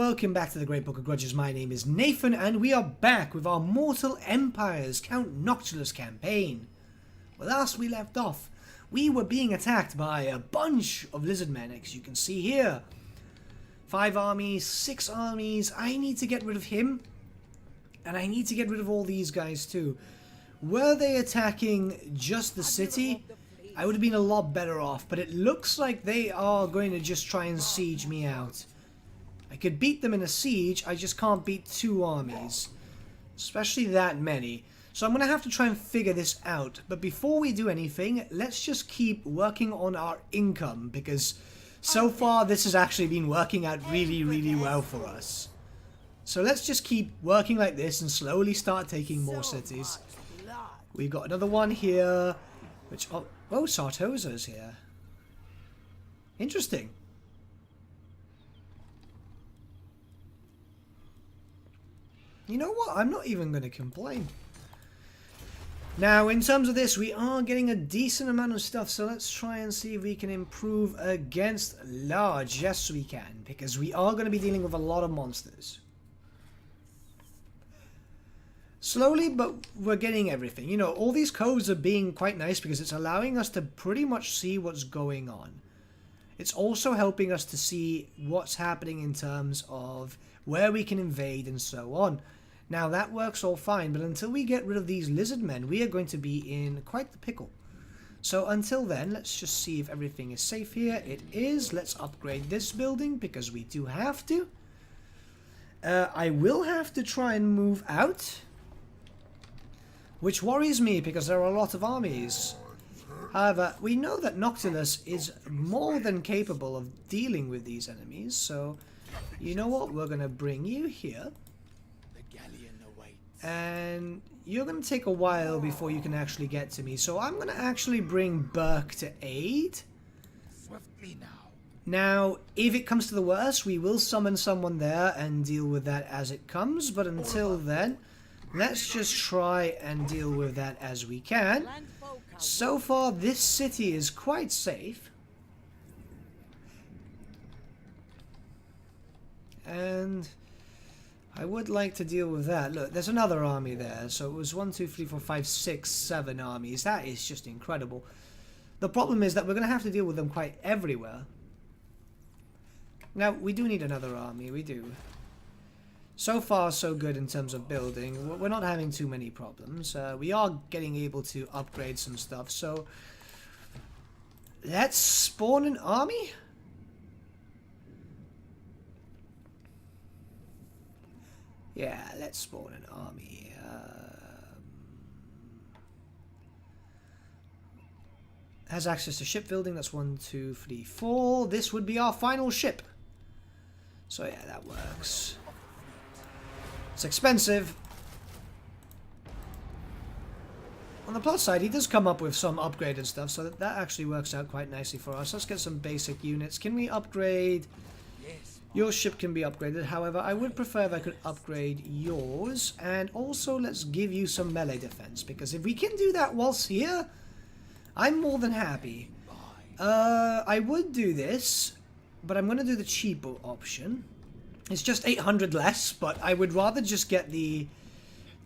welcome back to the Great Book of Grudges. My name is Nathan, and we are back with our Mortal Empires Count Noctilus campaign. Well, last we left off, we were being attacked by a bunch of lizard men, as you can see here. 5 armies, 6 armies. I need to get rid of him, and I need to get rid of all these guys too. Were they attacking just the city, I would have been a lot better off, but it looks like they are going to just try and siege me out. I could beat them in a siege, I just can't beat 2 armies. Especially that many. So I'm going to have to try and figure this out. But before we do anything, let's just keep working on our income, because so far this has actually been working out really well for us. So let's just keep working like this and slowly start taking more cities. We've got another one here, which... Oh, Sartosa's here. Interesting. You know what? I'm not even going to complain. Now, in terms of this, we are getting a decent amount of stuff, so let's try and see if we can improve against large. Yes, we can, because we are going to be dealing with a lot of monsters. Slowly, but we're getting everything. You know, all these codes are being quite nice because it's allowing us to pretty much see what's going on. It's also helping us to see what's happening in terms of where we can invade and so on. Now, that works all fine, but until we get rid of these lizard men, we are going to be in quite the pickle. So until then, let's just see if everything is safe here. It is. Let's upgrade this building because we do have to. I will have to try and move out, which worries me because there are a lot of armies. However, we know that Noctilus is more than capable of dealing with these enemies, so you know what? We're going to bring you here. And you're going to take a while before you can actually get to me, so I'm going to actually bring Burke to aid. Now, if it comes to the worst, we will summon someone there and deal with that as it comes, but until then, let's just try and deal with that as we can. So far, this city is quite safe. And I would like to deal with that. Look, there's another army there. So it was 1, 2, 3, 4, 5, 6, 7 armies. That is just incredible. The problem is that we're going to have to deal with them quite everywhere. Now, we do need another army. We do. So far, so good in terms of building. We're not having too many problems. We are getting able to upgrade some stuff. So, let's spawn an army. Yeah, let's spawn an army. Has access to shipbuilding. That's 1, 2, 3, 4. This would be our final ship. So yeah, that works. It's expensive. On the plus side, he does come up with some upgraded stuff, so that actually works out quite nicely for us. Let's get some basic units. Can we upgrade? Your ship can be upgraded. However, I would prefer if I could upgrade yours. And also, let's give you some melee defense, because if we can do that whilst here, I'm more than happy. I would do this, but I'm going to do the cheaper option. It's just 800 less, but I would rather just get the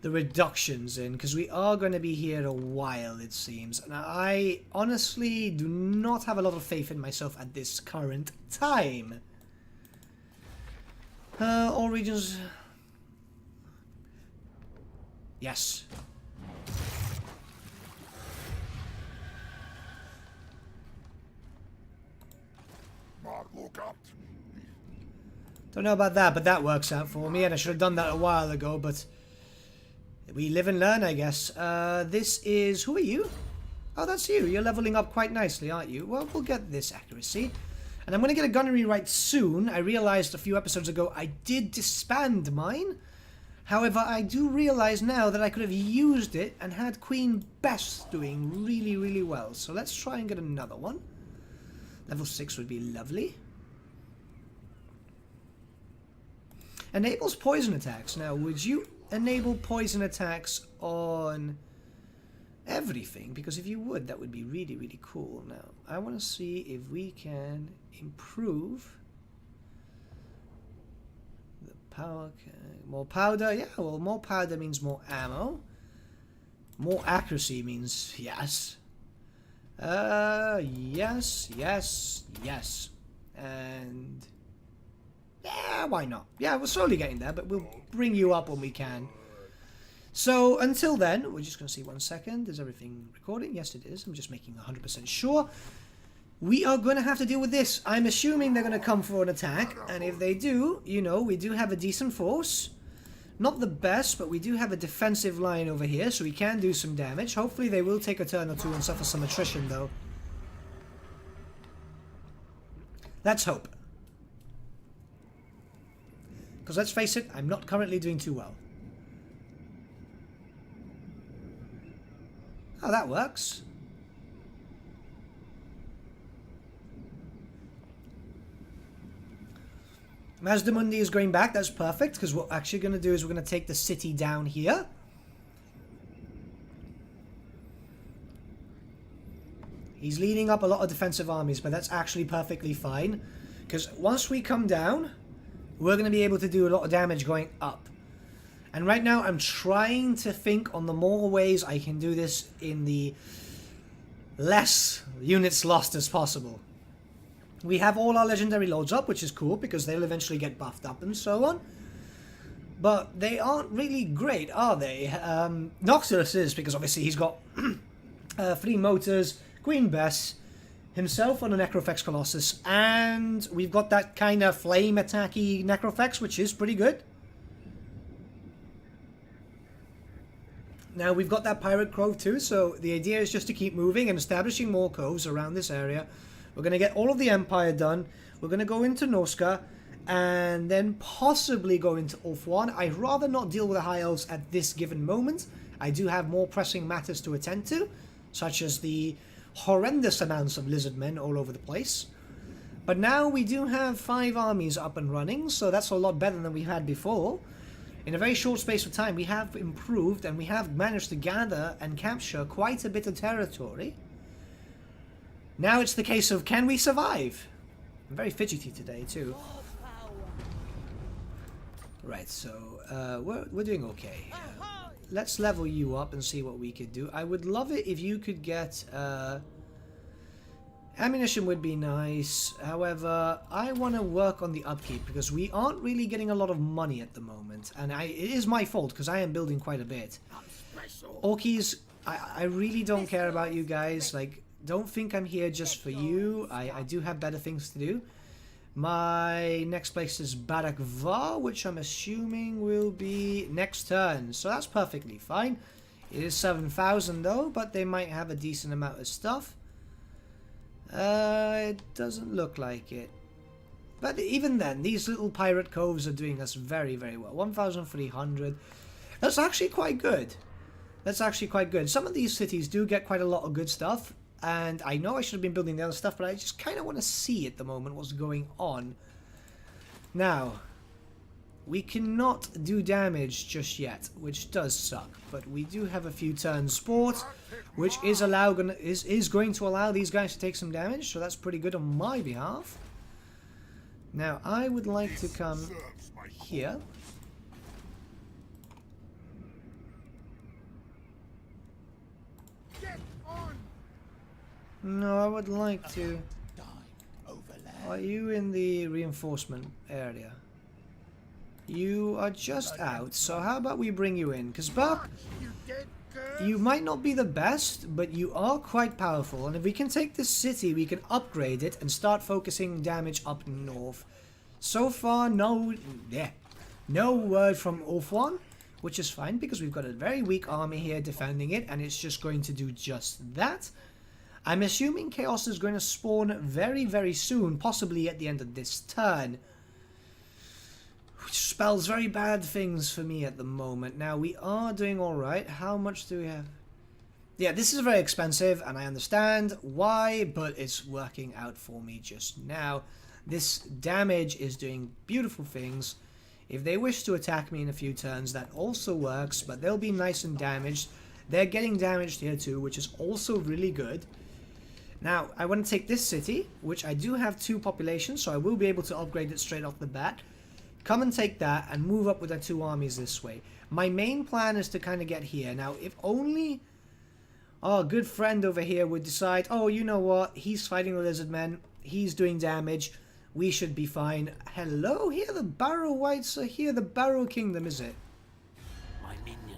reductions in, because we are going to be here a while, it seems. Now, I honestly do not have a lot of faith in myself at this current time. All regions... Yes. Don't know about that, but that works out for me, and I should have done that a while ago, but we live and learn, I guess. This is... Who are you? Oh, that's you. You're leveling up quite nicely, aren't you? Well, we'll get this accuracy. And I'm going to get a gunnery right soon. I realized a few episodes ago I did disband mine. However, I do realize now that I could have used it and had Queen Bess doing really well. So let's try and get another one. Level 6 would be lovely. Enables poison attacks. Now, would you enable poison attacks on everything? Because if you would, that would be really cool. Now, I want to see if we can improve power, more powder. Yeah, well, more powder means more ammo. More accuracy means yes. Yes, yes, yes. And yeah, why not? Yeah, we're slowly getting there, but we'll bring you up when we can. So until then, we're just going to see 1 second. Is everything recording? Yes, it is. I'm just making 100% sure. We are going to have to deal with this. I'm assuming they're going to come for an attack. And if they do, you know, we do have a decent force. Not the best, but we do have a defensive line over here, so we can do some damage. Hopefully they will take a turn or two and suffer some attrition, though. Let's hope. Because let's face it, I'm not currently doing too well. Oh, that works. Mazdamundi is going back. That's perfect, because what we're actually going to do is we're going to take the city down here. He's leading up a lot of defensive armies, but that's actually perfectly fine. Because once we come down, we're going to be able to do a lot of damage going up. And right now, I'm trying to think on the more ways I can do this in the less units lost as possible. We have all our legendary lords up, which is cool, because they'll eventually get buffed up and so on. But they aren't really great, are they? Noxus is, because obviously he's got 3 motors, Queen Bess, himself on a Necrofex Colossus, and we've got that kind of flame attacky Necrofex, which is pretty good. Now we've got that Pirate Cove too, so the idea is just to keep moving and establishing more coves around this area. We're going to get all of the Empire done. We're going to go into Norsca, and then possibly go into Ulthuan. I'd rather not deal with the High Elves at this given moment. I do have more pressing matters to attend to, such as the horrendous amounts of lizard men all over the place. But now we do have 5 armies up and running, so that's a lot better than we had before. In a very short space of time, we have improved, and we have managed to gather and capture quite a bit of territory. Now it's the case of, can we survive? I'm very fidgety today, too. Right, so we're doing okay. Let's level you up and see what we could do. I would love it if you could get... ammunition would be nice. However, I want to work on the upkeep, because we aren't really getting a lot of money at the moment. And it is my fault, because I am building quite a bit. Orkies, I really don't care about you guys. Like, don't think I'm here just for you. I do have better things to do. My next place is Barak Var, which I'm assuming will be next turn. So that's perfectly fine. It is 7,000 though, but they might have a decent amount of stuff. It doesn't look like it. But even then, these little pirate coves are doing us very, very well. 1,300. That's actually quite good. That's actually quite good. Some of these cities do get quite a lot of good stuff. And I know I should have been building the other stuff, but I just kind of want to see at the moment what's going on. Now, we cannot do damage just yet, which does suck. But we do have a few turns sport, which is going to allow these guys to take some damage. So that's pretty good on my behalf. Now, I would like to come here. No, I would like to... Are you in the reinforcement area? You are just out, so how about we bring you in? Because Buck, you might not be the best, but you are quite powerful. And if we can take this city, we can upgrade it and start focusing damage up north. So far, no word from Ulthuan, which is fine because we've got a very weak army here defending it, and it's just going to do just that. I'm assuming Chaos is going to spawn very, very soon, possibly at the end of this turn. Which spells very bad things for me at the moment. Now, we are doing alright. How much do we have? Yeah, this is very expensive, and I understand why, but it's working out for me just now. This damage is doing beautiful things. If they wish to attack me in a few turns, that also works, but they'll be nice and damaged. They're getting damaged here too, which is also really good. Now, I want to take this city, which I do have 2 populations, so I will be able to upgrade it straight off the bat. come and take that and move up with our 2 armies this way. My main plan is to kind of get here. Now, if only our good friend over here would decide, oh, you know what, he's fighting the lizard men, he's doing damage, we should be fine. Hello, here the Barrow Whites are here, the Barrow Kingdom, is it?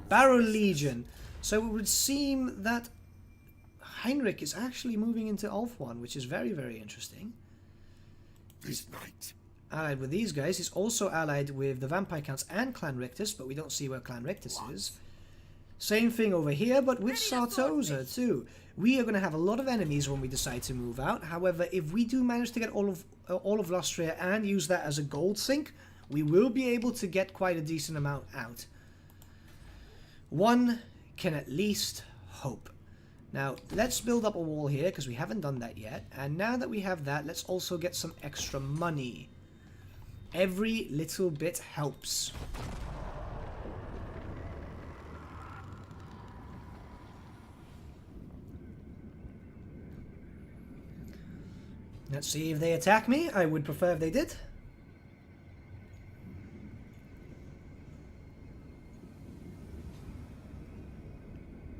Barrow Legion. So it would seem that Heinrich is actually moving into Ulf-1, which is very, very interesting. He's allied with these guys. He's also allied with the Vampire Counts and Clan Rictus, but we don't see where Clan Rictus is. Same thing over here, but with Sartosa too. We are going to have a lot of enemies when we decide to move out. However, if we do manage to get all of Lustria and use that as a gold sink, we will be able to get quite a decent amount out. One can at least hope. Now, let's build up a wall here, because we haven't done that yet. And now that we have that, let's also get some extra money. Every little bit helps. Let's see if they attack me. I would prefer if they did.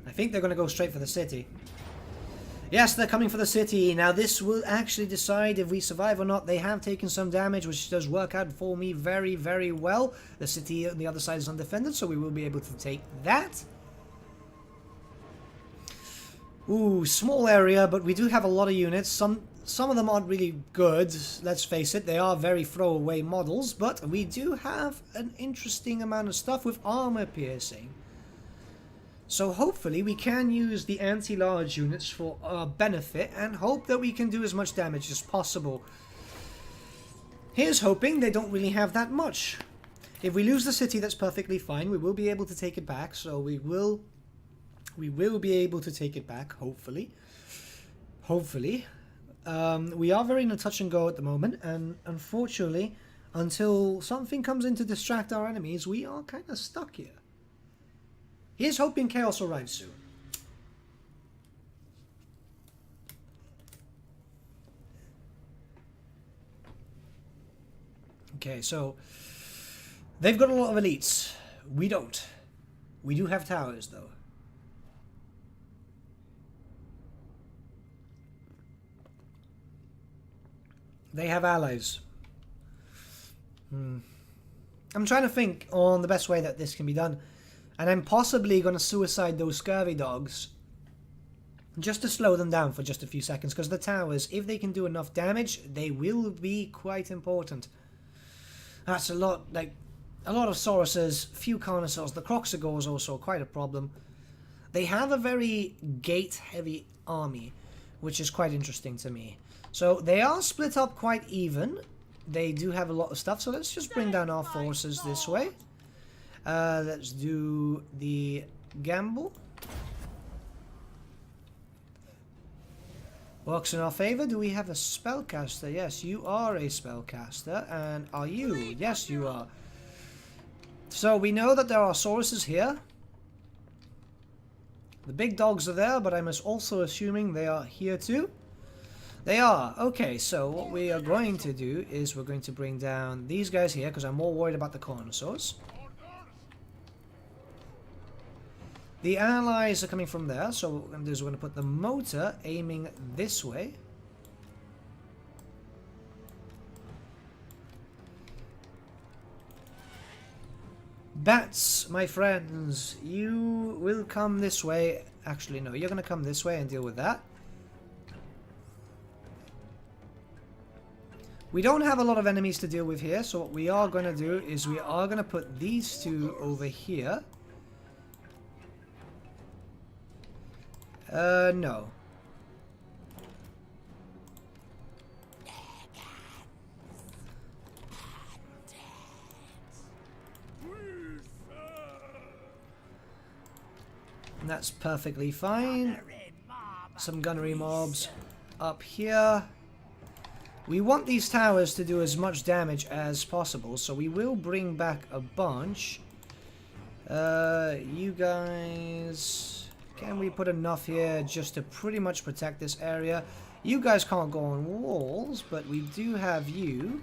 I think they're going to go straight for the city. Yes, they're coming for the city. Now this will actually decide if we survive or not. They have taken some damage, which does work out for me very, very well. The city on the other side is undefended, so we will be able to take that. Ooh, small area, but we do have a lot of units. Some of them aren't really good, let's face it. They are very throwaway models, but we do have an interesting amount of stuff with armor piercing. So hopefully we can use the anti-large units for our benefit and hope that we can do as much damage as possible. Here's hoping they don't really have that much. If we lose the city, that's perfectly fine. We will be able to take it back, so we will be able to take it back, hopefully. Hopefully. We are very in a touch and go at the moment, and unfortunately, until something comes in to distract our enemies, we are kind of stuck here. Here's hoping chaos arrives soon. Okay, so they've got a lot of elites. We don't. We do have towers, though. They have allies. I'm trying to think on the best way that this can be done. And I'm possibly going to suicide those scurvy dogs. Just to slow them down for just a few seconds. Because the towers, if they can do enough damage, they will be quite important. That's a lot, like, a lot of Sauruses, few Carnosaurs. The Croxagore is also quite a problem. They have a very gate-heavy army, which is quite interesting to me. So they are split up quite even. They do have a lot of stuff. So let's just bring down our forces this way. Let's do the gamble. Works in our favor. Do we have a spellcaster? Yes, you are a spellcaster. And are you? Yes, you are. So we know that there are Sauruses here. The big dogs are there, but I'm also assuming they are here too. They are. Okay, so what we are going to do is we're going to bring down these guys here because I'm more worried about the Carnosaurs. The allies are coming from there, so what we're going to do is we're going to put the motor aiming this way. Bats, my friends, you will come this way. Actually, no, you're going to come this way and deal with that. We don't have a lot of enemies to deal with here, so what we are going to do is we are going to put these two over here. No. That's perfectly fine. Some gunnery mobs up here. We want these towers to do as much damage as possible, so we will bring back a bunch. You guys... Can we put enough here just to pretty much protect this area? You guys can't go on walls, but we do have you.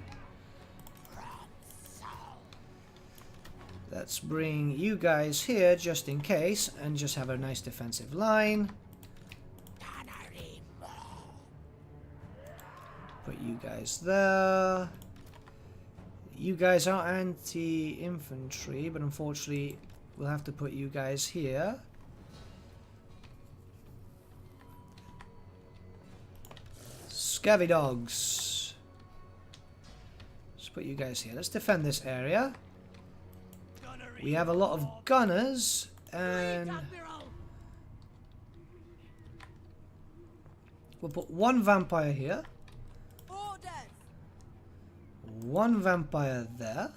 Let's bring you guys here just in case and just have a nice defensive line. Put you guys there. You guys are anti-infantry, but unfortunately we'll have to put you guys here. Scabby dogs. Let's put you guys here. Let's defend this area. We have a lot of gunners and we'll put one vampire here. One vampire there.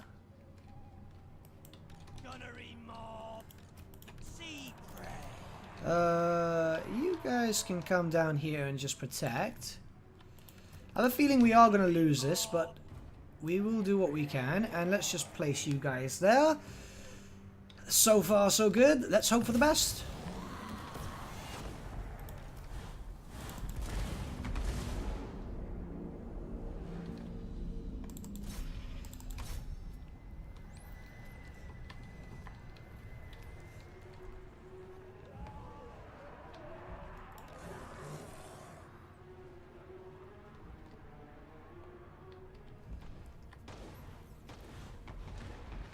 You guys can come down here and just protect. I have a feeling we are going to lose this, but we will do what we can. And let's just place you guys there. So far, so good. Let's hope for the best.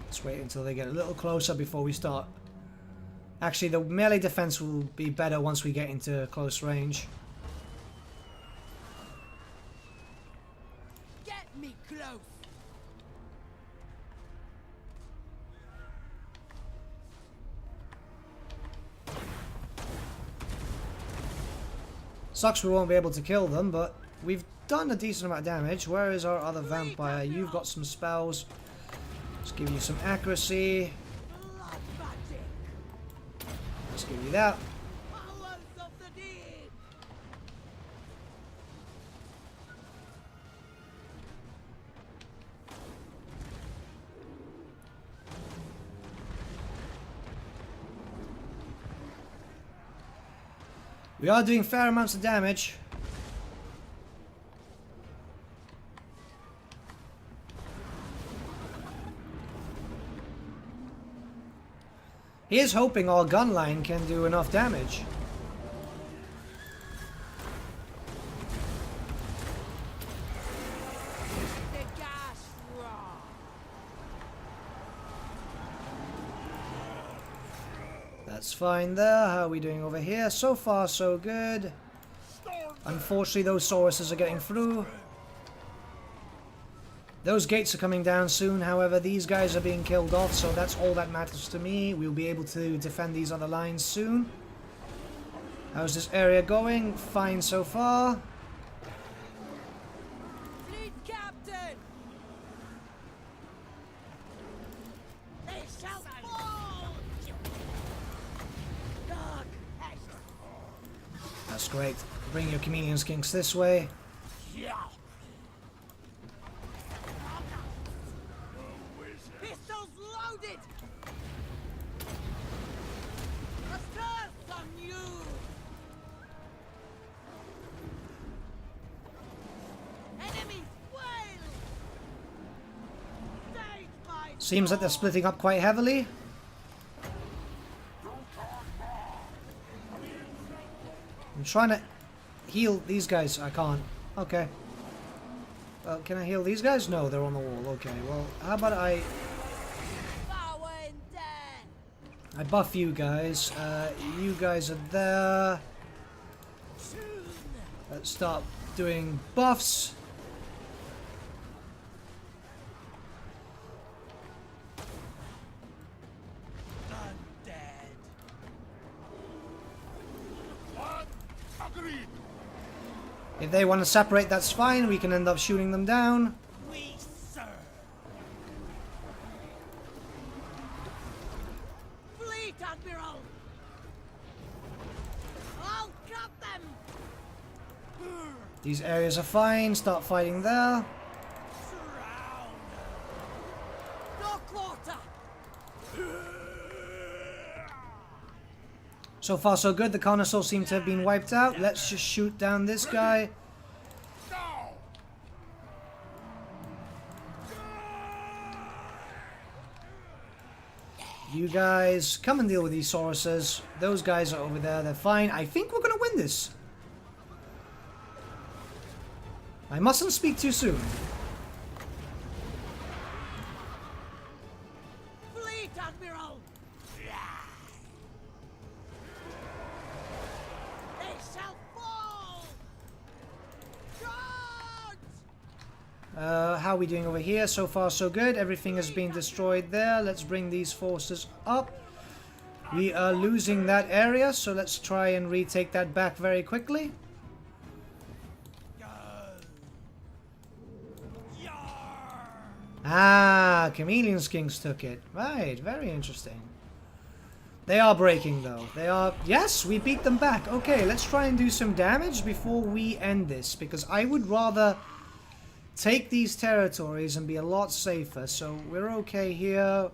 Let's wait until they get a little closer before we start. Actually, the melee defense will be better once we get into close range. Get me close. Sucks we won't be able to kill them, but we've done a decent amount of damage. Where is our other vampire? You've got some spells. Let's give you some accuracy. Let's give you that. We are doing fair amounts of damage. He is hoping our gun line can do enough damage. That's fine there. How are we doing over here? So far, so good. Unfortunately, those Sauruses are getting through. Those gates are coming down soon, however, these guys are being killed off, so that's all that matters to me. We'll be able to defend these other lines soon. How's this area going? Fine so far. Fleet captain! They shall fall! That's great. Bring your chameleon skinks this way. Pistols loaded! A curse on you! Enemies wail! Seems like they're splitting up quite heavily. I'm trying to heal these guys. I can't. Okay. Well, can I heal these guys? No, they're on the wall. Okay, well, how about I buff you guys. You guys are there. Let's start doing buffs. If they want to separate, that's fine. We can end up shooting them down. We serve. Fleet Admiral! I'll cut them! These areas are fine. Start fighting there. Surround! No quarter! So far, so good. The connoisseurs seem to have been wiped out. Let's just shoot down this guy. You guys, come and deal with these Sauruses. Those guys are over there, they're fine. I think we're gonna win this. I mustn't speak too soon. Fleet, Admiral! They shall fall! Charge! How are we doing over here? So far so good. Everything has been destroyed there. Let's bring these forces up. We are losing that area, so let's try and retake that back very quickly. Ah, Chameleon Skinks took it. Right, very interesting. They are breaking though. They are... Yes, we beat them back. Okay, let's try and do some damage before we end this, because I would rather take these territories and be a lot safer. So we're okay here.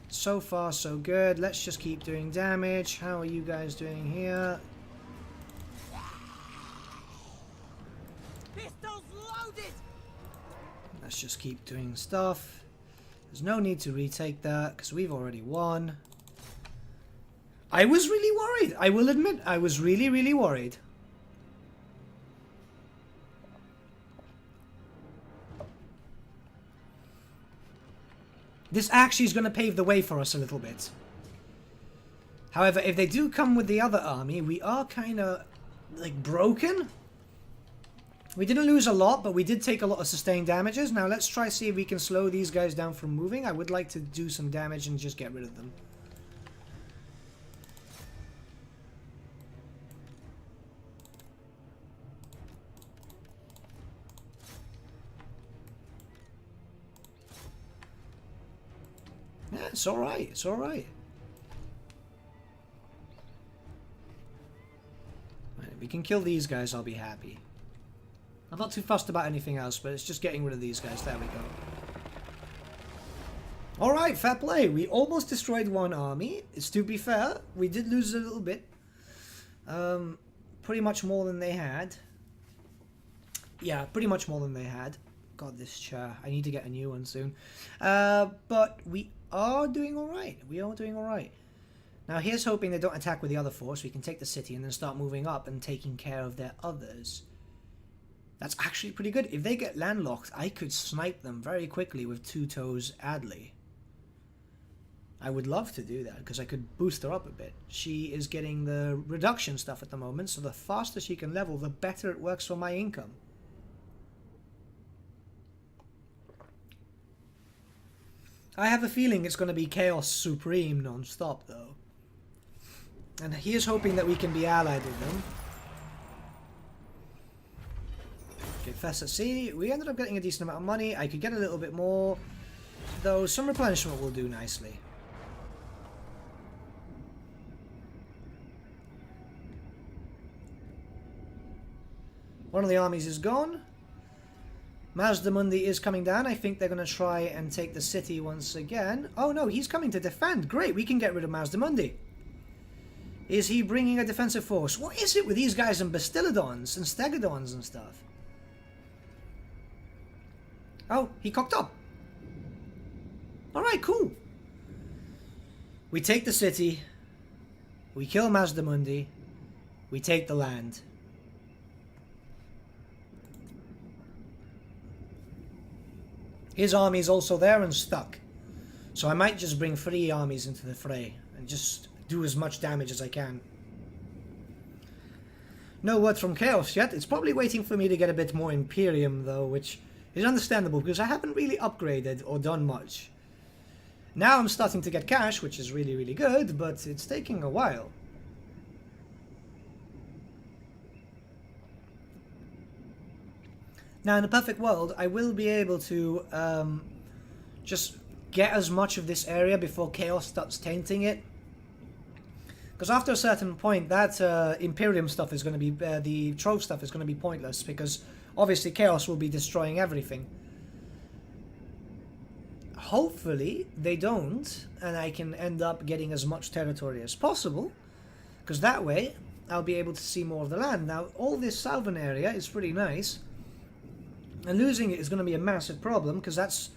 So far so good. Let's just keep doing damage. How are you guys doing here? Pistols loaded! Let's just keep doing stuff. There's no need to retake that because we've already won. I was really worried. I will admit, I was really, really worried. This actually is going to pave the way for us a little bit. However, if they do come with the other army, we are kind of like broken. We didn't lose a lot, but we did take a lot of sustained damages. Now let's try see if we can slow these guys down from moving. I would like to do some damage and just get rid of them. Yeah, it's alright, it's alright. Right, if we can kill these guys, I'll be happy. I'm not too fussed about anything else, but it's just getting rid of these guys. There we go. Alright, fair play. We almost destroyed one army. It's to be fair, we did lose a little bit. Pretty much more than they had. Yeah, pretty much more than they had. God, this chair. I need to get a new one soon. But we are doing alright. We are doing alright. Now, here's hoping they don't attack with the other force. We can take the city and then start moving up and taking care of their others. That's actually pretty good. If they get landlocked, I could snipe them very quickly with Two Toes Adley. I would love to do that, because I could boost her up a bit. She is getting the reduction stuff at the moment, so the faster she can level, the better it works for my income. I have a feeling it's going to be Chaos Supreme non-stop, though. And here's hoping that we can be allied with them. Okay, Fest at Sea. We ended up getting a decent amount of money. I could get a little bit more, though some replenishment will do nicely. One of the armies is gone. Mazdamundi is coming down. I think they're going to try and take the city once again. Oh no, he's coming to defend. Great, we can get rid of Mazdamundi. Is he bringing a defensive force? What is it with these guys and Bastillodons and Stegodons and stuff? Oh, he cocked up. Alright, cool. We take the city. We kill Mazdamundi. We take the land. His army is also there and stuck. So I might just bring 3 armies into the fray and just do as much damage as I can. No word from Chaos yet. It's probably waiting for me to get a bit more Imperium though, which is understandable because I haven't really upgraded or done much. Now I'm starting to get cash, which is really, really good, but it's taking a while. Now, in a perfect world, I will be able to just get as much of this area before Chaos starts tainting it. Because after a certain point, that Imperium stuff is going to be, the Trove stuff is going to be pointless, because obviously Chaos will be destroying everything. Hopefully, they don't, and I can end up getting as much territory as possible, because that way, I'll be able to see more of the land. Now, all this southern area is pretty nice. And losing it is going to be a massive problem, because that's...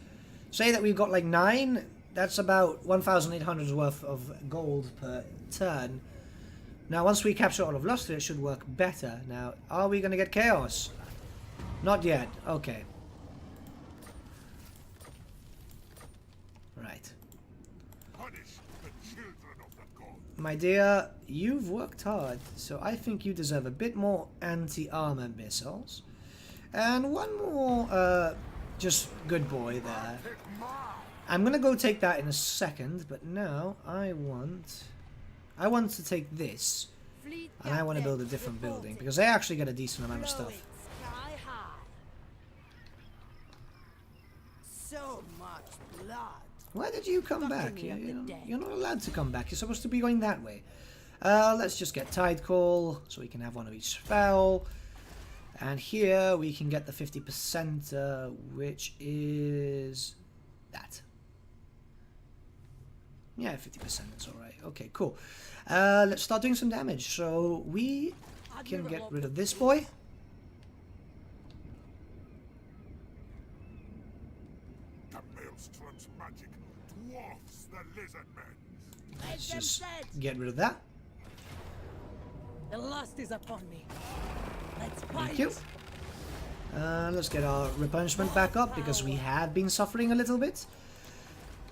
Say that we've got like 9 that's about 1,800 worth of gold per turn. Now, once we capture all of Luster, it should work better. Now, are we going to get Chaos? Not yet. Okay. Right. My dear, you've worked hard, so I think you deserve a bit more anti-armor missiles. And one more, just good boy there. I'm going to go take that in a second, but now I want to take this, and I want to build a different building, because they actually get a decent amount of stuff. So much blood. Why did you come back? You're not allowed to come back. You're supposed to be going that way. Let's just get Tide Call, so we can have one of each spell. And here we can get the 50%, which is that. Yeah, 50%, that's alright. Okay, cool. Let's start doing some damage. So we can get rid of this boy. Let's just get rid of that. The lust is upon me. Let's Thank you. Let's get our replenishment back up, because we have been suffering a little bit.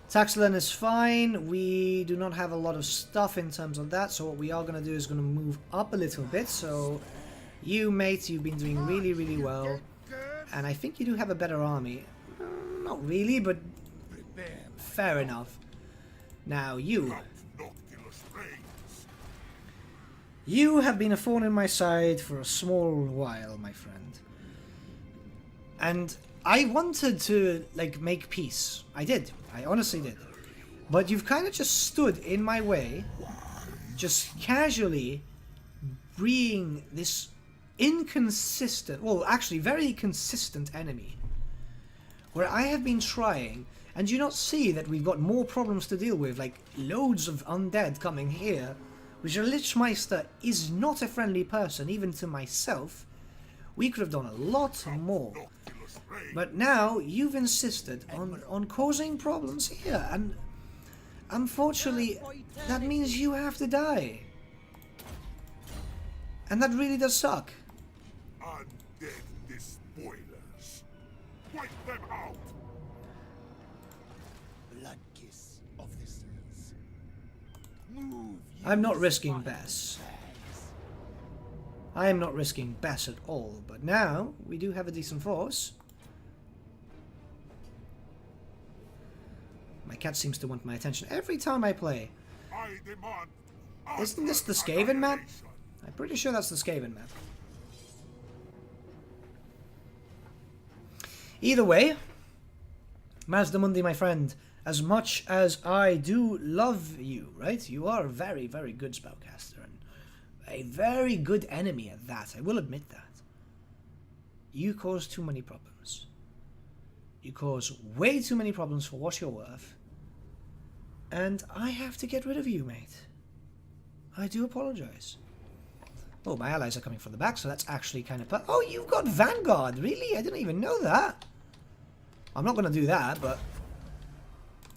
Taxlan is fine. We do not have a lot of stuff in terms of that, so what we are going to do is going to move up a little bit. So you, mate, you've been doing really, really well. And I think you do have a better army. Not really, but fair enough. Now you have been a thorn in my side for a small while, my friend. And I wanted to, like, make peace. I did. I honestly did. But you've kind of just stood in my way, just casually being this inconsistent, well, actually very consistent enemy. Where I have been trying, and you not see that we've got more problems to deal with, like loads of undead coming here, which a Lichmeister is not a friendly person, even to myself. We could have done a lot more. But now you've insisted on causing problems here, and unfortunately that means you have to die. And that really does suck. Undead despoilers. Wipe them out. Blood kiss of the seas. Move. I'm not risking Bess. I am not risking Bess at all, but now we do have a decent force. My cat seems to want my attention every time I play. Isn't this the Skaven map? I'm pretty sure that's the Skaven map. Either way, Mazdamundi, my friend, as much as I do love you, right? You are a very, very good spellcaster, and a very good enemy at that. I will admit that. You cause too many problems. You cause way too many problems for what you're worth. And I have to get rid of you, mate. I do apologize. Oh, my allies are coming from the back, so that's actually kind of... Oh, you've got Vanguard! Really? I didn't even know that. I'm not going to do that, but...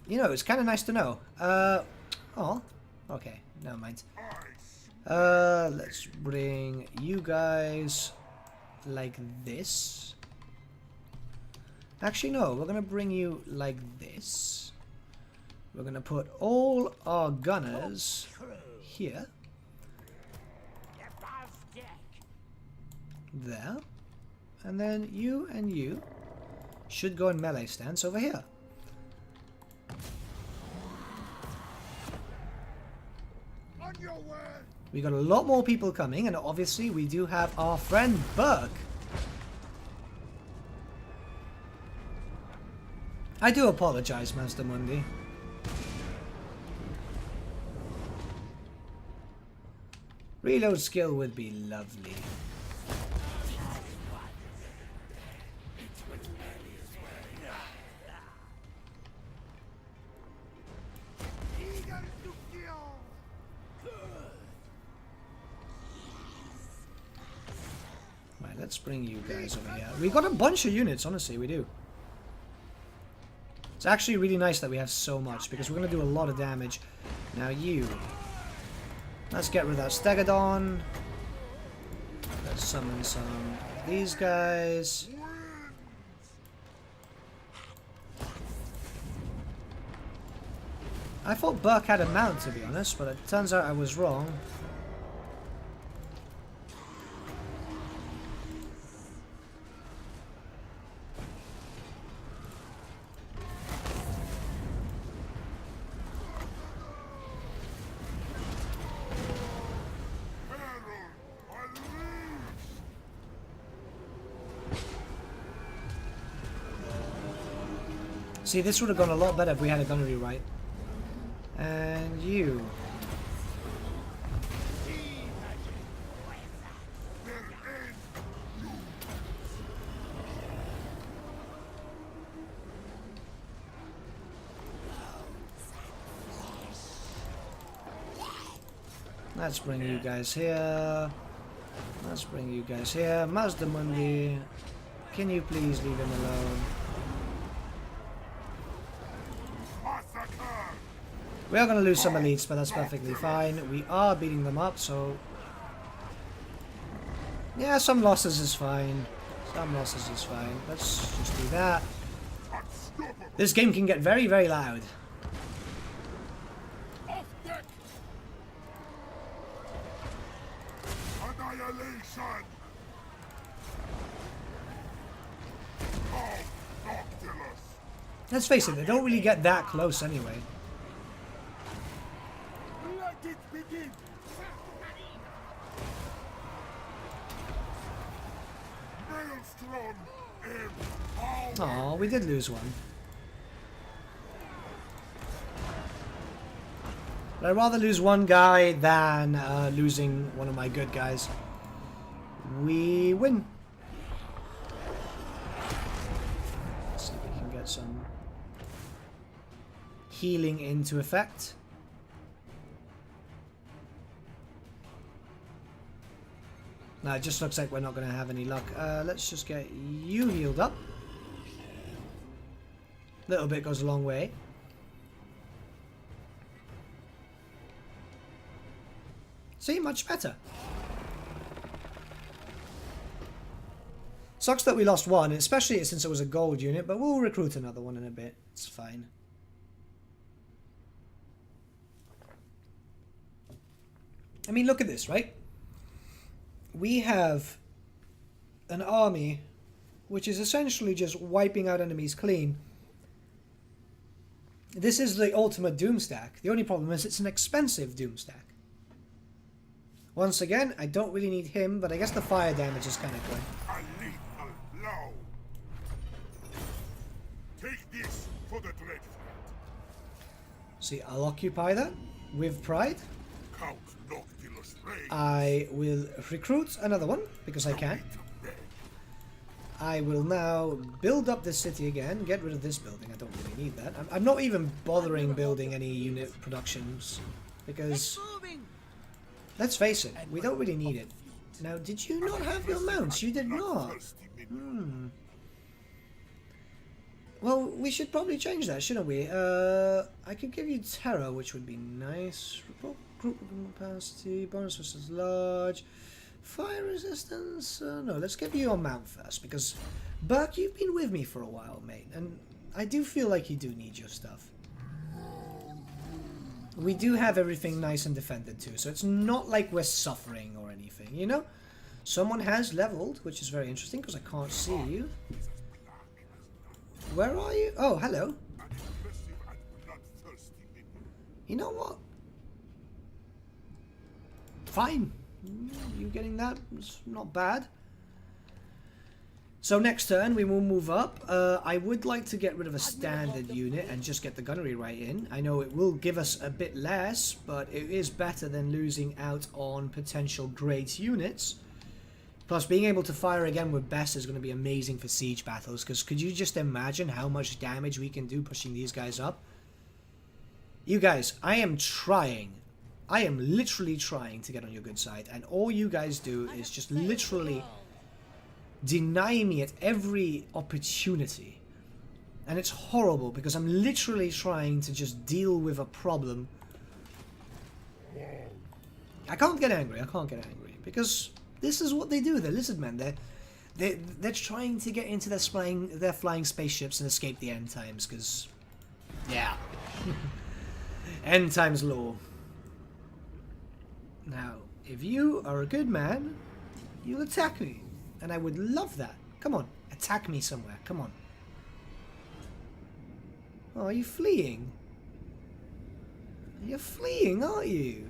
You know, it's kind of nice to know. Oh. Okay, never mind. Let's bring you guys like this. Actually, no, we're going to bring you like this. We're going to put all our gunners here. There. And then you and you should go in melee stance over here. On your way. We got a lot more people coming, and obviously we do have our friend Burke. I do apologize, Master Mundi. Reload skill would be lovely. Right, let's bring you guys over here. We got a bunch of units, honestly, we do. It's actually really nice that we have so much, because we're going to do a lot of damage. Now you. Let's get rid of that Stegodon. Let's summon some of these guys. I thought Burke had a mount, to be honest, but it turns out I was wrong. See, this would have gone a lot better if we had a gunnery right. And you. Let's bring you guys here. Let's bring you guys here. Mazda Mundi. Can you please leave him alone? We are going to lose some elites, but that's perfectly fine. We are beating them up, so... yeah, some losses is fine. Some losses is fine. Let's just do that. This game can get very, very loud. Annihilation! Let's face it, they don't really get that close anyway. Let it begin! Maelstrom in power! Oh, we did lose one. But I'd rather lose one guy than losing one of my good guys. We win. Let's see if we can get some healing into effect. No, it just looks like we're not going to have any luck. Let's just get you healed up. Little bit goes a long way. See, much better. Sucks that we lost one, especially since it was a gold unit, but we'll recruit another one in a bit. It's fine. I mean, look at this, right? We have an army which is essentially just wiping out enemies clean. This is the ultimate Doom stack. The only problem is it's an expensive Doom stack. Once again, I don't really need him, but I guess the fire damage is kind of good. A lethal blow! Take this for the Dreadfleet! See, I'll occupy that with pride. Count Noctilus Reign! I will recruit another one, because I can. I will now build up this city again, get rid of this building. I don't really need that. I'm not even bothering building any unit productions, because... let's face it, we don't really need it. Now, did you not have your mounts? You did not. Well, we should probably change that, shouldn't we? I could give you terror, which would be nice. Group capacity, bonus versus large. Fire resistance? No, let's give you your mount first, because Burke, you've been with me for a while, mate, and I do feel like you do need your stuff. We do have everything nice and defended too, so it's not like we're suffering or anything, you know? Someone has leveled, which is very interesting because I can't see you. Where are you? Oh, hello. You know what? Fine. You getting that? It's not bad. So next turn we will move up. I would like to get rid of a standard unit and just get the gunnery right in. I know it will give us a bit less, but it is better than losing out on potential great units. Plus, being able to fire again with Best is going to be amazing for siege battles, because could you just imagine how much damage we can do pushing these guys up? You guys, I am trying. I am literally trying to get on your good side, and all you guys do is just literally deny me at every opportunity. And it's horrible because I'm literally trying to just deal with a problem. I can't get angry. I can't get angry because this is what they do. They're lizard men. They're trying to get into their flying spaceships and escape the end times. Because, yeah, end times law. Now, if you are a good man, you'll attack me, and I would love that. Come on, attack me somewhere. Come on. Oh, are you fleeing? You're fleeing, aren't you?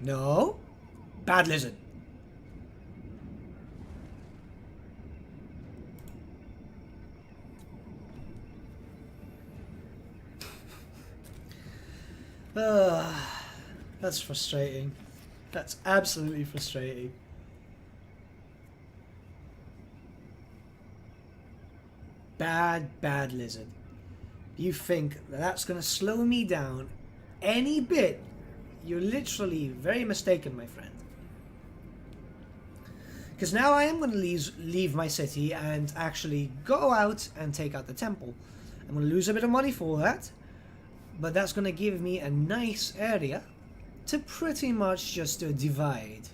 No. Bad lizard. That's frustrating. That's absolutely frustrating. Bad lizard. You think that that's going to slow me down any bit? You're literally very mistaken, my friend. Because now I am going to leave my city and actually go out and take out the temple. I'm going to lose a bit of money for that. But that's going to give me a nice area to pretty much just divide.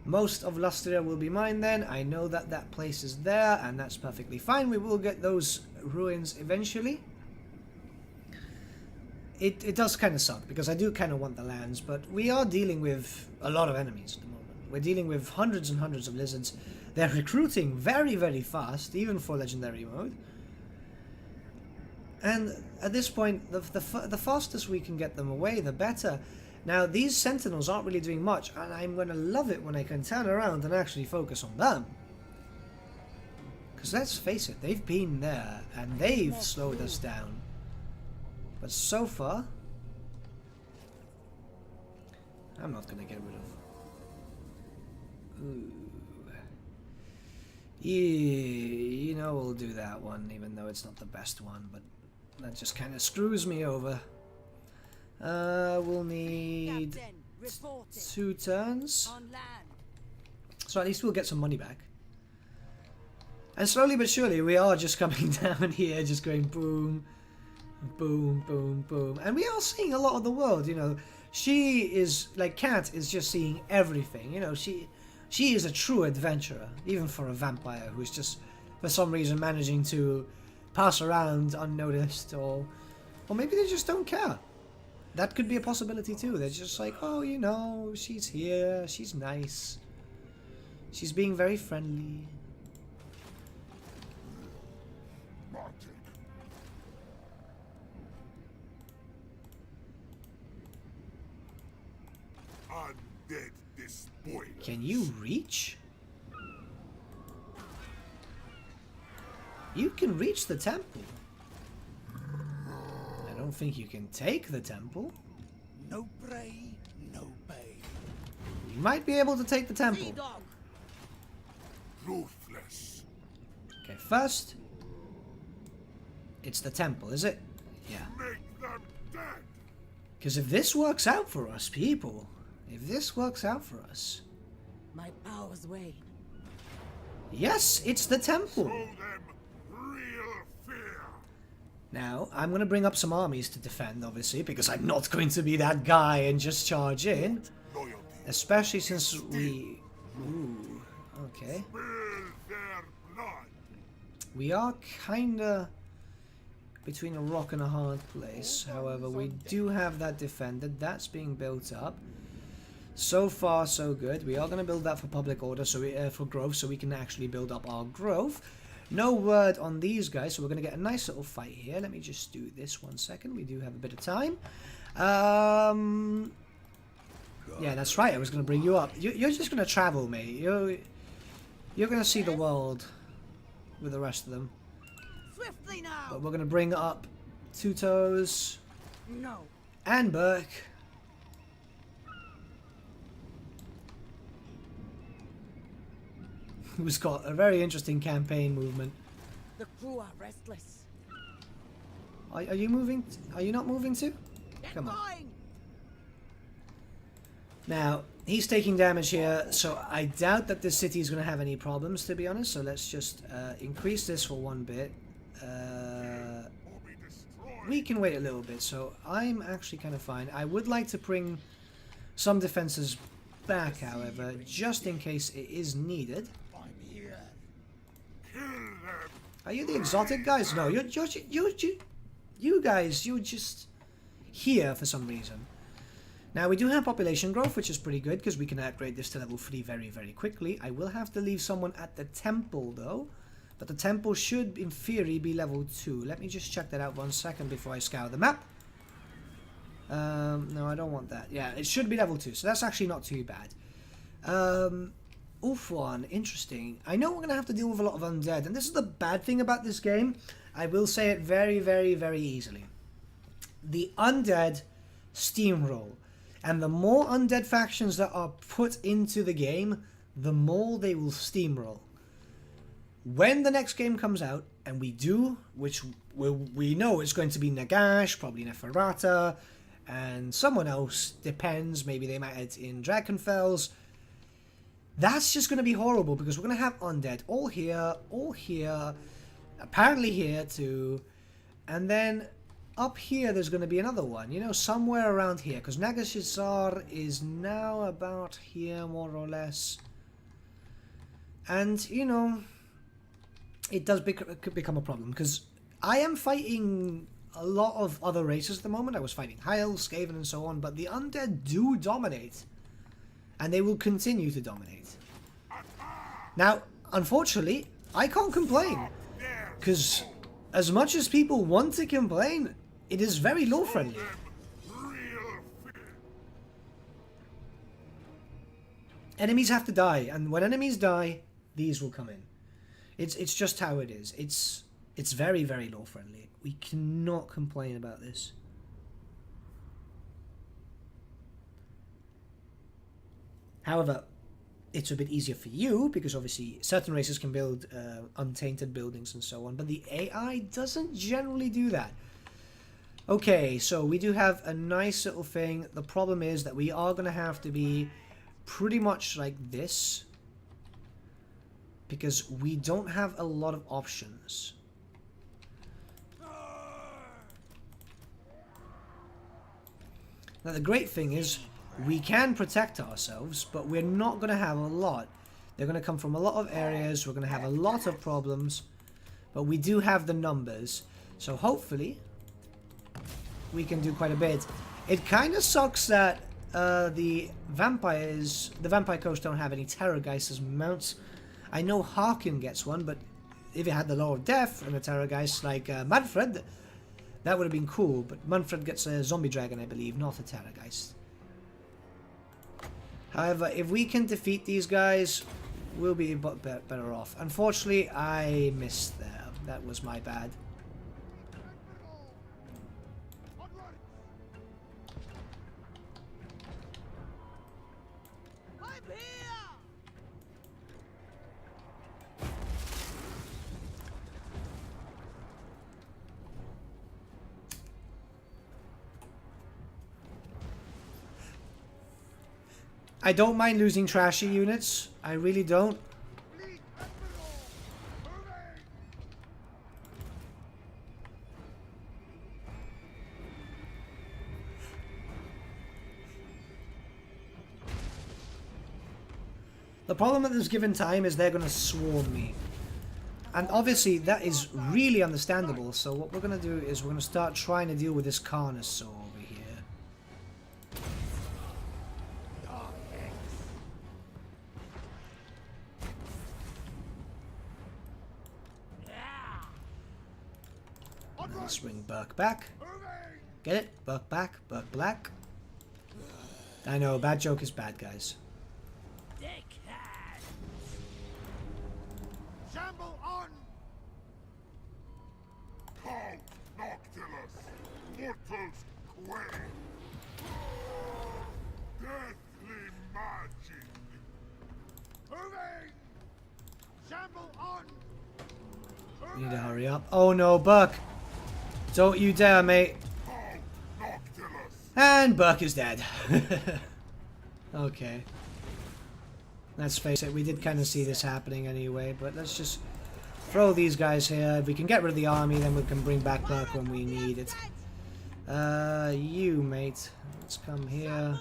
Most of Lustria will be mine then. I know that that place is there, and that's perfectly fine. We will get those ruins eventually. It does kind of suck, because I do kind of want the lands, but we are dealing with a lot of enemies at the moment. We're dealing with hundreds and hundreds of lizards. They're recruiting very, very fast, even for Legendary mode. And at this point, the fastest we can get them away, the better. Now, these sentinels aren't really doing much, and I'm going to love it when I can turn around and actually focus on them. Because let's face it, they've been there, and they've slowed us down. But so far, I'm not going to get rid of... Ooh. Yeah, you know we'll do that one, even though it's not the best one, but that just kind of screws me over. We'll need 2 turns. So at least we'll get some money back. And slowly but surely we are just coming down here, just going boom, boom, boom, boom. And we are seeing a lot of the world, you know. She is, like Kat is just seeing everything, you know. She is a true adventurer, even for a vampire who's just, for some reason, managing to pass around unnoticed, or maybe they just don't care. That could be a possibility too. They're just like, oh, you know, she's here, she's nice, she's being very friendly. Undead despoiler. Can you reach? You can reach the temple. I don't think you can take the temple. No prey, no pay. You might be able to take the temple. Ruthless. Okay, first, it's the temple, is it? Yeah. Make them dead. Because if this works out for us, people, if this works out for us... My powers wane. Yes, it's the temple. Show them real fear. Now, I'm going to bring up some armies to defend, obviously, because I'm not going to be that guy and just charge in. Loyalty. Especially since we... Ooh, okay. Spill their blood. We are kinda between a rock and a hard place. However, we do have that defended. That's being built up. So far, so good. We are going to build that for public order, so for growth, so we can actually build up our growth. No word on these guys, so we're going to get a nice little fight here. Let me just do this 1 second. We do have a bit of time. Yeah, that's right. I was going to bring you up. You're just going to travel, mate. You're going to see the world with the rest of them. Swiftly now. But we're going to bring up Two Toes No. and Burke. Who's got a very interesting campaign movement. The crew are restless. Are you moving? Are you not moving too? Get Come on. going. Now, He's taking damage here, so I doubt that this city is going to have any problems, to be honest. So let's just increase this for one bit. We can wait a little bit, so I'm actually kind of fine. I would like to bring some defenses back, however, just in case it is needed. I'm here. Kill them. Are you the exotic guys? No, you guys, you're just here for some reason. Now, we do have population growth, which is pretty good, because we can upgrade this to level 3 very, very quickly. I will have to leave someone at the temple, though. But the temple should, in theory, be level 2. Let me just check that out 1 second before I scour the map. No, I don't want that. Yeah, it should be level 2, so that's actually not too bad. Ulfwan, interesting. I know we're going to have to deal with a lot of undead, and this is the bad thing about this game. I will say it very, very, very easily. The undead steamroll. And the more undead factions that are put into the game, the more they will steamroll. When the next game comes out, and we do, which we know it's going to be Nagash, probably Neferata, and someone else, depends, maybe they might add in Drakenfels. That's just going to be horrible, because we're going to have undead all here, apparently here too, and then up here there's going to be another one, you know, somewhere around here, because Nagashizar is now about here, more or less. And, you know, it does could become a problem, because I am fighting a lot of other races at the moment. I was fighting Heil, Skaven, and so on, but the undead do dominate. And they will continue to dominate. Now, unfortunately, I can't complain, because as much as people want to complain, it is very law friendly. Enemies have to die, and when enemies die, these will come in. It's just how it is. It's very, very law friendly. We cannot complain about this. However, it's a bit easier for you, because obviously certain races can build untainted buildings and so on, but the AI doesn't generally do that. Okay, so we do have a nice little thing. The problem is that we are going to have to be pretty much like this, because we don't have a lot of options. Now the great thing is, we can protect ourselves, but we're not going to have a lot. They're going to come from a lot of areas, we're going to have a lot of problems, but we do have the numbers, so hopefully we can do quite a bit. It kind of sucks that the Vampire Coast don't have any Terrorgeists as mounts. I know Harkin gets one, but if it had the Law of Death and a Terrorgeist like Manfred, that would have been cool, but Manfred gets a Zombie Dragon, I believe, not a Terrorgeist. However, if we can defeat these guys, we'll be better off. Unfortunately, I missed there. That was my bad. I'm here! I don't mind losing trashy units. I really don't. The problem at this given time is they're going to swarm me. And obviously that is really understandable. So what we're going to do is we're going to start trying to deal with this Carnosaur over here. Let's bring Burke back. Get it? Burke back, Burke black. I know, bad joke is bad, guys. Shamble on! Halt, Noctilus! Mortals quake! Deathly magic! Moving! Shamble on! We need to hurry up. Oh no, Burke! Don't you dare, mate. Halt, Noctilus! And Burke is dead. Okay. Let's face it, we did kind of see this happening anyway, but let's just throw these guys here. If we can get rid of the army, then we can bring back Burke when we need it. You, mate. Let's come here.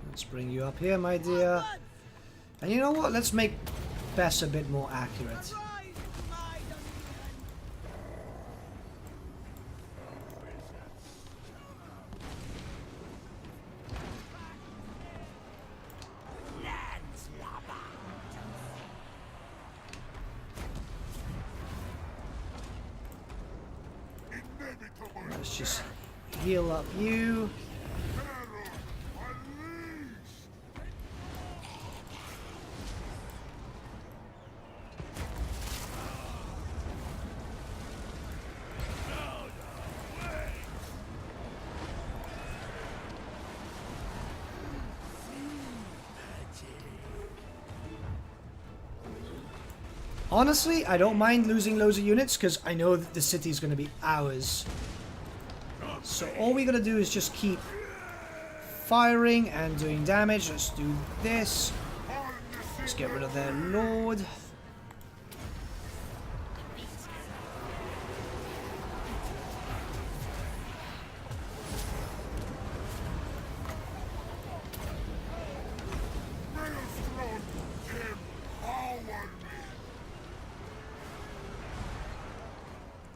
Let's bring you up here, my dear. And you know what? Let's make Bess a bit more accurate. Let's just heal up you. Honestly, I don't mind losing loads of units because I know that the city is going to be ours. So all we got to do is just keep firing and doing damage. Let's do this. Let's get rid of their lord.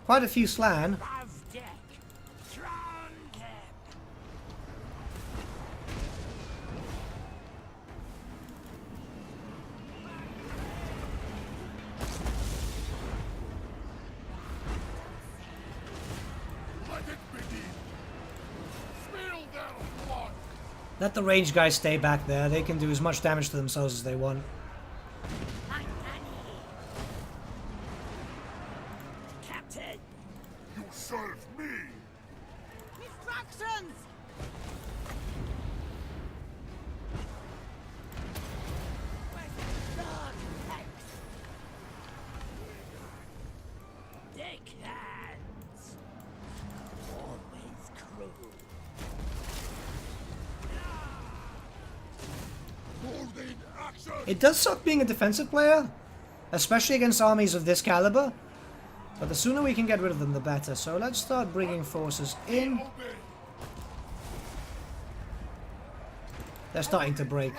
Quite a few slan. Let the range guys stay back there. They can do as much damage to themselves as they want. It does suck being a defensive player, especially against armies of this caliber, but the sooner we can get rid of them, the better. So let's start bringing forces in. They're starting to break.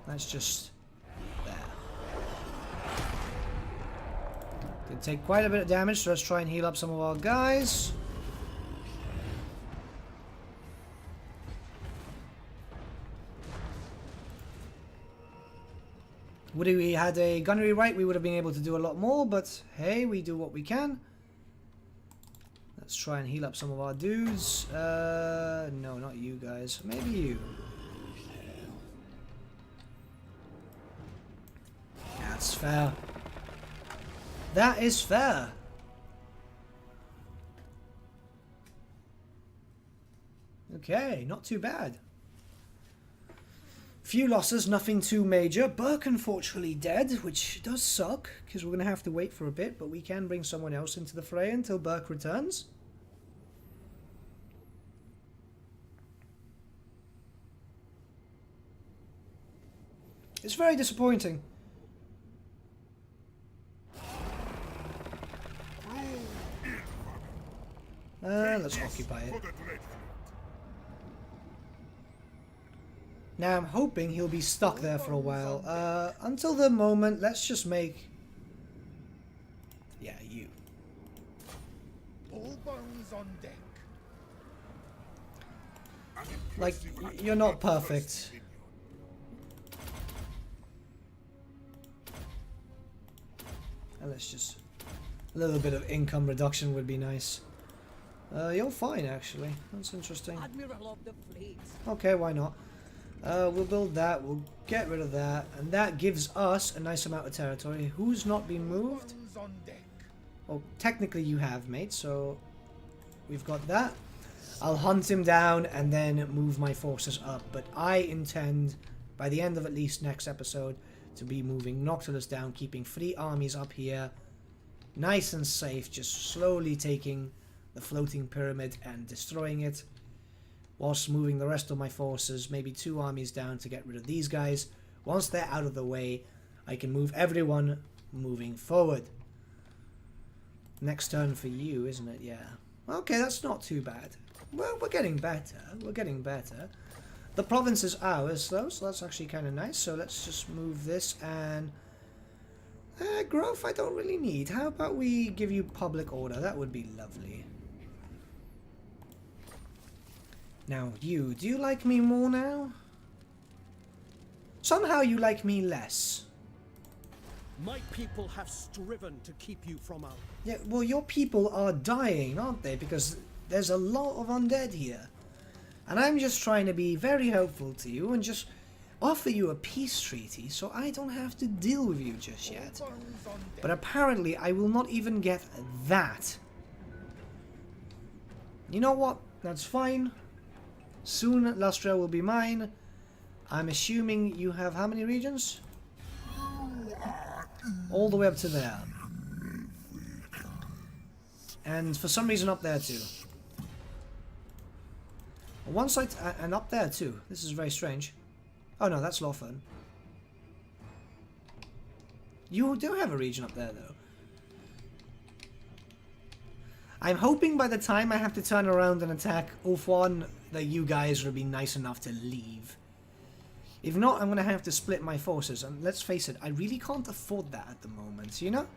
That's just there. Did take quite a bit of damage, so let's try and heal up some of our guys. Would we had a gunnery right, we would have been able to do a lot more, but hey, we do what we can. Let's try and heal up some of our dudes. No, not you guys. Maybe you. That's fair. That is fair. Okay, not too bad. Few losses, nothing too major. Burke unfortunately dead, which does suck, because we're going to have to wait for a bit, but we can bring someone else into the fray until Burke returns. It's very disappointing. Let's occupy it. Now I'm hoping he'll be stuck there for a while. Until the moment, let's just make... Yeah, you. All bones on deck. Like, you're not perfect. And let's just... A little bit of income reduction would be nice. You're fine, actually. That's interesting. Admiral of the fleet. Okay, why not? We'll build that, we'll get rid of that, and that gives us a nice amount of territory. Who's not been moved? Oh, technically you have, mate, so we've got that. I'll hunt him down and then move my forces up, but I intend by the end of at least next episode, to be moving Noctilus down, keeping 3 armies up here, nice and safe, just slowly taking the floating pyramid and destroying it, whilst moving the rest of my forces, maybe 2 armies down to get rid of these guys. Once they're out of the way, I can move everyone moving forward. Next turn for you, isn't it? Yeah. Okay, that's not too bad. Well, we're getting better. We're getting better. The province is ours, though, so that's actually kind of nice. So let's just move this and... growth I don't really need. How about we give you public order? That would be lovely. Now, you. Do you like me more now? Somehow you like me less. My people have striven to keep you from our... Yeah, well, your people are dying, aren't they? Because there's a lot of undead here. And I'm just trying to be very helpful to you and just offer you a peace treaty so I don't have to deal with you just yet. But apparently I will not even get that. You know what? That's fine. Soon Lustria will be mine. I'm assuming you have how many regions? All the way up to there. And for some reason up there too. One side and up there too. This is very strange. Oh no, that's Lawfern. You do have a region up there though. I'm hoping by the time I have to turn around and attack Ulfwan that you guys will be nice enough to leave. If not, I'm going to have to split my forces. And let's face it, I really can't afford that at the moment, you know?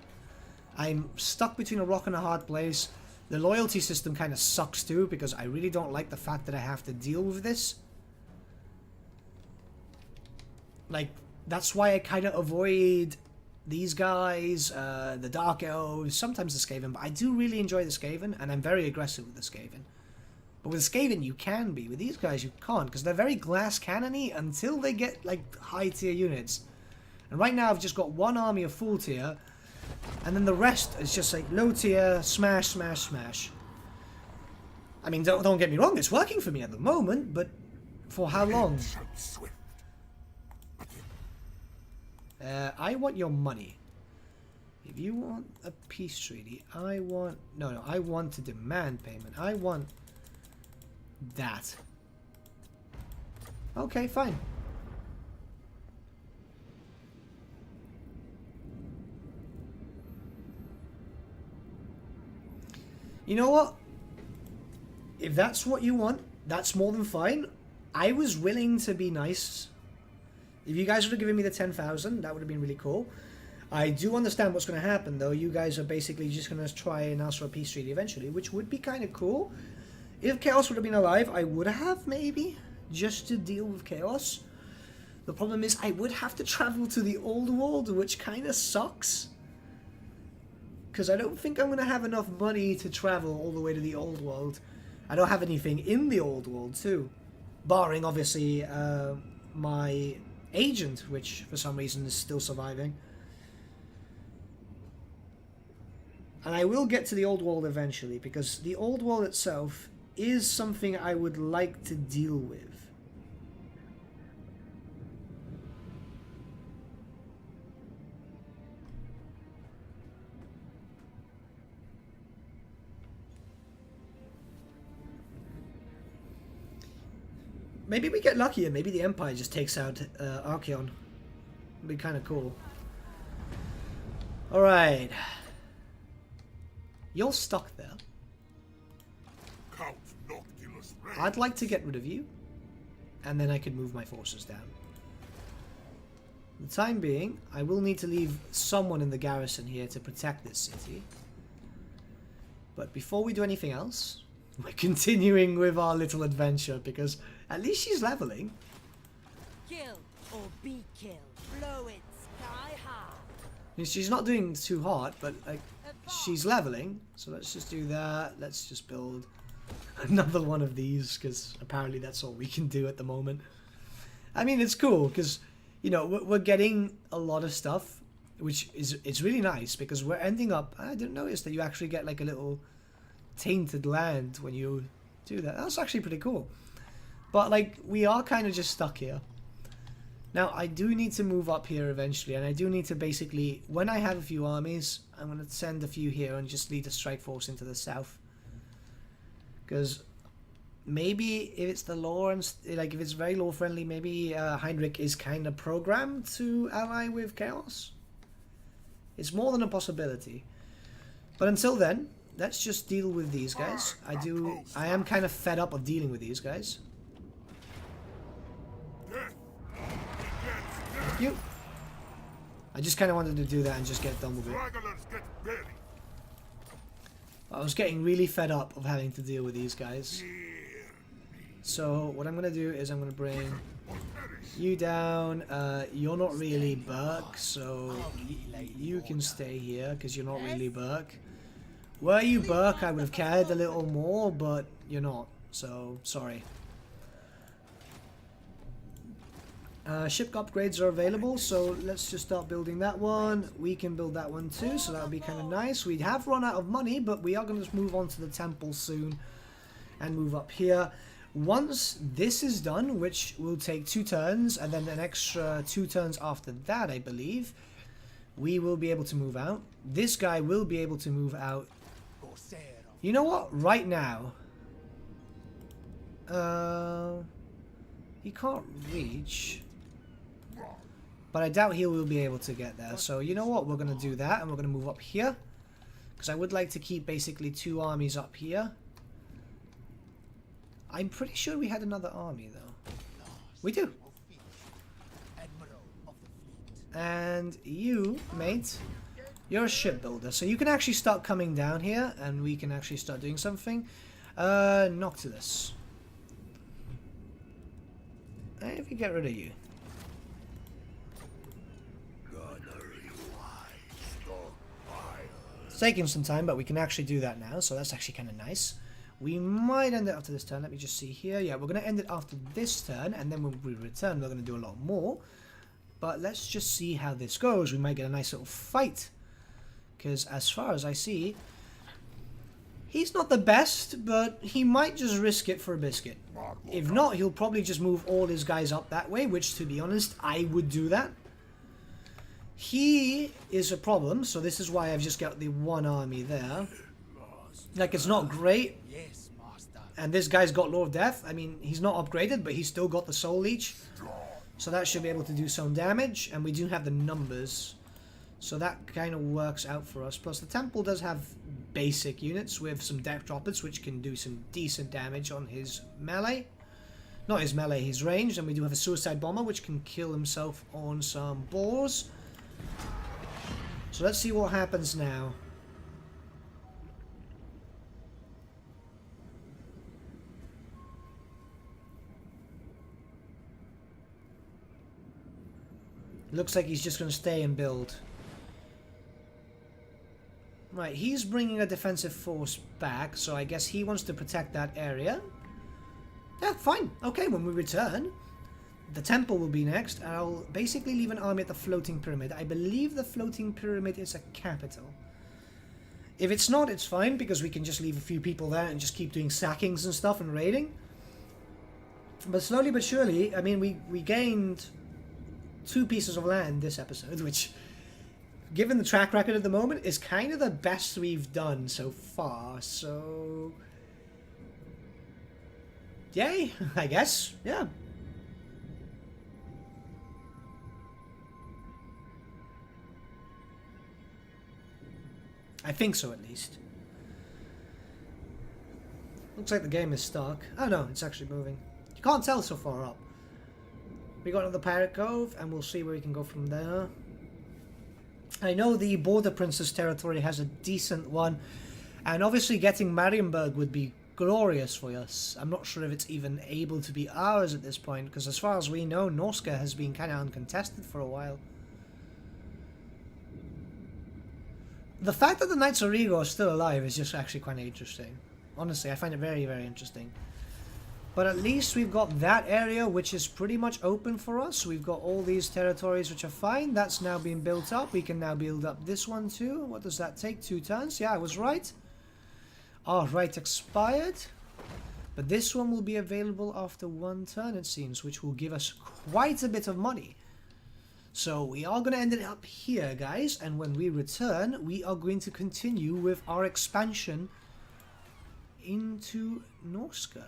I'm stuck between a rock and a hard place. The loyalty system kind of sucks too, because I really don't like the fact that I have to deal with this. Like, that's why I kind of avoid these guys, the Dark Elves, sometimes the Skaven. But I do really enjoy the Skaven, and I'm very aggressive with the Skaven. But with Skaven you can be. With these guys you can't, because they're very glass cannon-y until they get, like, high tier units. And right now I've just got one army of full tier, and then the rest is just like low tier, smash, smash, smash. I mean, don't get me wrong, it's working for me at the moment, but for how long? I want your money. If you want a peace treaty, I want... No, I want to demand payment. I want... that. Okay, fine. You know what? If that's what you want, that's more than fine. I was willing to be nice. If you guys would have given me the 10,000, that would have been really cool. I do understand what's going to happen, though. You guys are basically just going to try and ask for a peace treaty eventually, which would be kind of cool. If Chaos would have been alive, I would have, maybe, just to deal with Chaos. The problem is I would have to travel to the old world, which kind of sucks. Because I don't think I'm going to have enough money to travel all the way to the old world. I don't have anything in the old world, too. Barring, obviously, my agent, which for some reason is still surviving. And I will get to the old world eventually, because the old world itself is something I would like to deal with. Maybe we get lucky and maybe the Empire just takes out Archeon. It'd be kind of cool. Alright. You're stuck there. Count Noctilus Rex. I'd like to get rid of you. And then I could move my forces down. For the time being, I will need to leave someone in the garrison here to protect this city. But before we do anything else, we're continuing with our little adventure because at least she's leveling. Kill or be killed. Blow it sky high. I mean, she's not doing too hard, but like she's leveling. So let's just do that. Let's just build another one of these because apparently that's all we can do at the moment. I mean, it's cool because, you know, we're getting a lot of stuff, which is it's really nice because we're ending up. I didn't notice that you actually get like a little tainted land when you do that. That's actually pretty cool. But like we are kind of just stuck here. Now, I do need to move up here eventually, and I do need to basically, when I have a few armies, I'm going to send a few here and just lead a strike force into the south. Because maybe if it's the lore, and like if it's very lore friendly, maybe Heinrich is kind of programmed to ally with Chaos. It's more than a possibility. But until then, let's just deal with these guys. I am kind of fed up of dealing with these guys. Thank you. I just kind of wanted to do that and just get done with it. I was getting really fed up of having to deal with these guys. So what I'm going to do is I'm going to bring you down. You're not really Burke, so you can stay here because you're not really Burke. Were you Burke, I would have cared a little more, but you're not, so sorry. Ship upgrades are available, so let's just start building that one. We can build that one too, so that would be kind of nice. We have run out of money, but we are going to move on to the temple soon and move up here. Once this is done, which will take 2 turns, and then an extra 2 turns after that, I believe, we will be able to move out. This guy will be able to move out. You know what? Right now, he can't reach. But I doubt he will be able to get there. So you know what? We're going to do that. And we're going to move up here. Because I would like to keep basically 2 armies up here. I'm pretty sure we had another army though. We do. And you, mate, you're a shipbuilder. So you can actually start coming down here. And we can actually start doing something. Noctilus. If we get rid of you. It's taking some time, but we can actually do that now, so that's actually kind of nice. We might end it after this turn. Let me just see here. Yeah, we're going to end it after this turn, and then when we return, we're going to do a lot more. But let's just see how this goes. We might get a nice little fight. Because as far as I see, he's not the best, but he might just risk it for a biscuit. If not, he'll probably just move all his guys up that way, which, to be honest, I would do that. He is a problem, so this is why I've just got the 1 army there. Like, it's not great. And this guy's got Lord of Death. I mean, he's not upgraded, but he's still got the Soul Leech. So that should be able to do some damage, and we do have the numbers. So that kind of works out for us. Plus, the temple does have basic units with some deck droppers, which can do some decent damage on his melee. Not his melee, his ranged. And we do have a suicide bomber, which can kill himself on some boars. So let's see what happens now. Looks like he's just going to stay and build. Right, he's bringing a defensive force back, so I guess he wants to protect that area. Yeah, fine. Okay, when we return, the temple will be next. I'll basically leave an army at the floating pyramid. I believe the floating pyramid is a capital. If it's not, it's fine, because we can just leave a few people there and just keep doing sackings and stuff and raiding. But slowly but surely, I mean, we gained 2 pieces of land this episode, which, given the track record at the moment, is kind of the best we've done so far, so yay, I guess, yeah. I think so, at least. Looks like the game is stuck. Oh no, it's actually moving. You can't tell so far up. We got another Pirate Cove, and we'll see where we can go from there. I know the Border Princess territory has a decent one, and obviously getting Marienburg would be glorious for us. I'm not sure if it's even able to be ours at this point, because as far as we know, Norska has been kind of uncontested for a while. The fact that the Knights of Rigo are still alive is just actually quite interesting. Honestly, I find it very, very interesting. But at least we've got that area, which is pretty much open for us. We've got all these territories, which are fine. That's now being built up. We can now build up this one too. What does that take? 2 turns? Yeah, I was right. Our right expired. But this one will be available after 1 turn, it seems, which will give us quite a bit of money. So we are going to end it up here, guys, and when we return, we are going to continue with our expansion into Norska.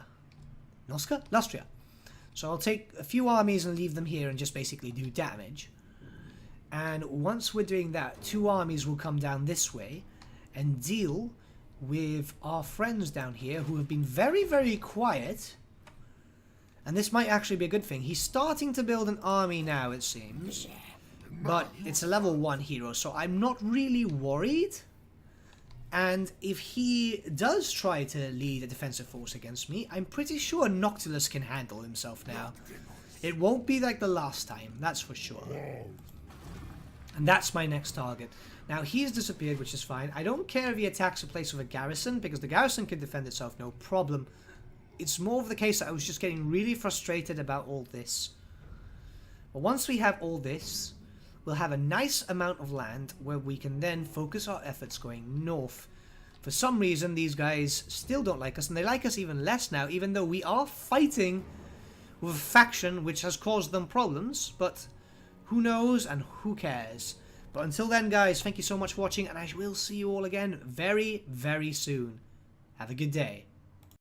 Norska? Lustria. So I'll take a few armies and leave them here and just basically do damage. And once we're doing that, 2 armies will come down this way and deal with our friends down here who have been very, very quiet. And this might actually be a good thing. He's starting to build an army now, it seems. But it's a level 1 hero, so I'm not really worried. And if he does try to lead a defensive force against me, I'm pretty sure Noctilus can handle himself now. It won't be like the last time, that's for sure. And that's my next target. Now, he's disappeared, which is fine. I don't care if he attacks a place with a garrison, because the garrison can defend itself, no problem. It's more of the case that I was just getting really frustrated about all this. But once we have all this, we'll have a nice amount of land where we can then focus our efforts going north. For some reason, these guys still don't like us, and they like us even less now, even though we are fighting with a faction which has caused them problems. But who knows and who cares? But until then, guys, thank you so much for watching, and I will see you all again very, very soon. Have a good day.